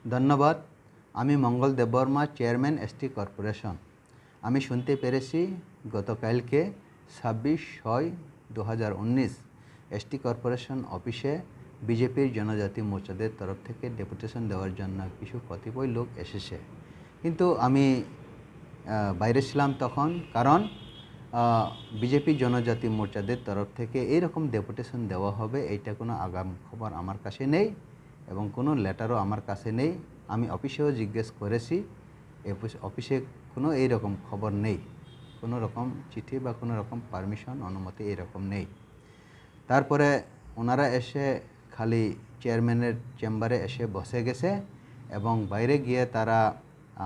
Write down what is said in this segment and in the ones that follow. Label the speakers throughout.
Speaker 1: ধন্যবাদ। আমি মঙ্গল Debbarma, chairman ST corporation. আমি শুনতে পেরেছি গতকালকে 26/6/2019 এসটি কর্পোরেশন অফিসে বিজেপির জনজাতি মোর্চাদের তরফ থেকে ডেপুটেশন দেওয়ার জন্য কিছু কতিপয় লোক এসেছে। কিন্তু আমি বাইরে ছিলাম তখন, কারণ বিজেপি জনজাতি মোর্চাদের তরফ থেকে এইরকম ডেপুটেশন দেওয়া হবে এইটা কোনো আগাম খবর আমার কাছে নেই এবং কোনো লেটারও আমার কাছে নেই। আমি অফিসেও জিজ্ঞেস করেছি, অফিসে কোনো এইরকম খবর নেই, কোনো রকম চিঠি বা কোনো রকম পারমিশন অনুমতি এইরকম নেই। তারপরে ওনারা এসে খালি চেয়ারম্যানের চেম্বারে এসে বসে গেছে এবং বাইরে গিয়ে তারা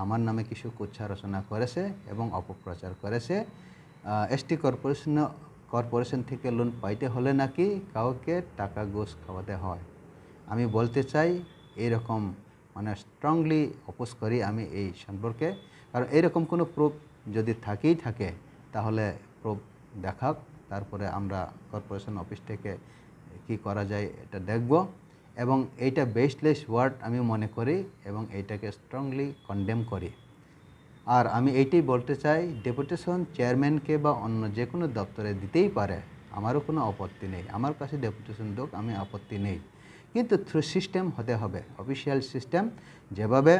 Speaker 1: আমার নামে কিছু কুচ্ছা রচনা করেছে এবং অপপ্রচার করেছে। এসটি কর্পোরেশন থেকে লোন পাইতে হলে নাকি কাউকে টাকা ঘুষ খাওয়াতে হয়। আমি বলতে চাই এইরকম স্ট্রংলি অপোজ করি আমি এই সম্পর্কে। কারণ এইরকম কোনো প্রুফ যদি থাকে তাহলে প্রুফ দেখাক, তারপরে আমরা কর্পোরেশন অফিস থেকে কি করা যায় এটা দেখব। এবং এইটা বেসলেস ওয়ার্ড আমি মনে করি এবং এইটাকে স্ট্রংলি কন্ডেম করি। আর আমি এইটাই বলতে চাই, ডেপুটেশন চেয়ারম্যানকে বা অন্য যে কোনো দপ্তরে দিতেই পারে, আমারও কোনো আপত্তি নেই। আমার কাছে ডেপুটেশন দোক, আমি আপত্তি নেই, কিন্তু থ্রু সিস্টেম হতে হবে, অফিসিয়াল সিস্টেম। যেভাবে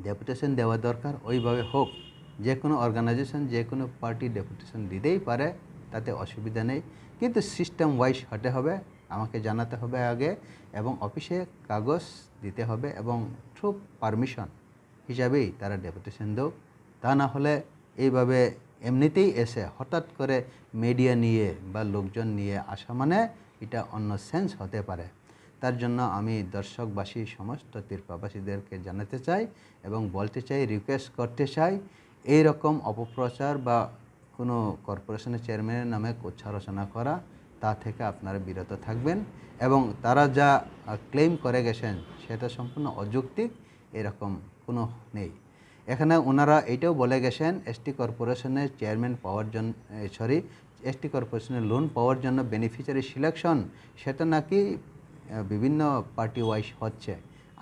Speaker 1: ডেপুটেশন দেওয়া দরকার ওইভাবে হোক। যে কোনো অর্গানাইজেশন, যে কোনো পার্টি ডেপুটেশন দিতেই পারে, তাতে অসুবিধা নেই, কিন্তু সিস্টেম ওয়াইজ হতে হবে। আমাকে জানাতে হবে আগে এবং অফিসে কাগজ দিতে হবে এবং থ্রু পারমিশন হিসাবেই তারা ডেপুটেশন দেও। তা না হলে এইভাবে এমনিতেই এসে হঠাৎ করে মিডিয়া নিয়ে বা লোকজন নিয়ে আসা এটা অন্য সেন্স হতে পারে। তার জন্য আমি দর্শকবাসী সমস্ত তীর্পাবাসীদেরকে জানাতে চাই এবং বলতে চাই, রিকোয়েস্ট করতে চাই, এই রকম অপপ্রচার বা কোনো কর্পোরেশনের চেয়ারম্যানের নামে কুচ্ছা রচনা করা, তা থেকে আপনারা বিরত থাকবেন। এবং তারা যা ক্লেম করে গেছেন সেটা সম্পূর্ণ অযৌক্তিক, এরকম কোনো নেই। এখানে ওনারা এইটাও বলে গেছেন এসটি কর্পোরেশনের চেয়ারম্যান পাওয়ার জন্য এসটি কর্পোরেশনের লোন পাওয়ার জন্য বেনিফিশিয়ারি সিলেকশন সেটা নাকি বিভিন্ন পার্টি ওয়াইজ হচ্ছে।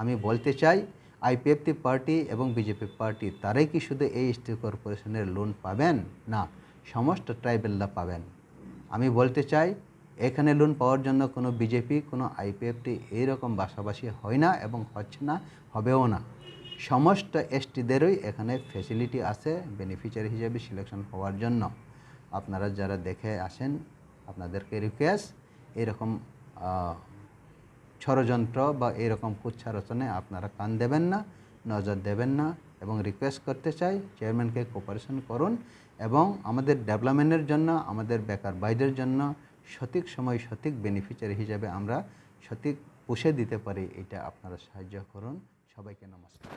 Speaker 1: আমি বলতে চাই, আইপিএফটি পার্টি এবং বিজেপি পার্টি তারাই কি শুধু এই এসটি কর্পোরেশনের লোন পাবেন? না, সমস্ত ট্রাইবেলরা পাবেন। আমি বলতে চাই, এখানে লোন পাওয়ার জন্য কোনো বিজেপি, কোনো আইপিএফটি এইরকম বাসাবাসী হয় না এবং হচ্ছে না, হবেও না। সমস্ত এসটিদেরই এখানে ফ্যাসিলিটি আছে বেনিফিশিয়ারি হিসেবে সিলেকশন হওয়ার জন্য। আপনারা যারা দেখে আসেন, আপনাদেরকে রিকোয়েস্ট, এরকম ষড়যন্ত্র বা এরকম কুচ্ছা রচনায় আপনারা কান দেবেন না, নজর দেবেন না এবং রিকোয়েস্ট করতে চাই চেয়ারম্যানকে কোঅপারেশন করুন এবং আমাদের ডেভেলপমেন্টের জন্য, আমাদের বেকার ভাইদের জন্য সঠিক সময় সঠিক বেনিফিশিয়ারি হিসেবে আমরা সঠিক পুষে দিতে পারি, এটা আপনারা সাহায্য করুন। সবাইকে নমস্কার।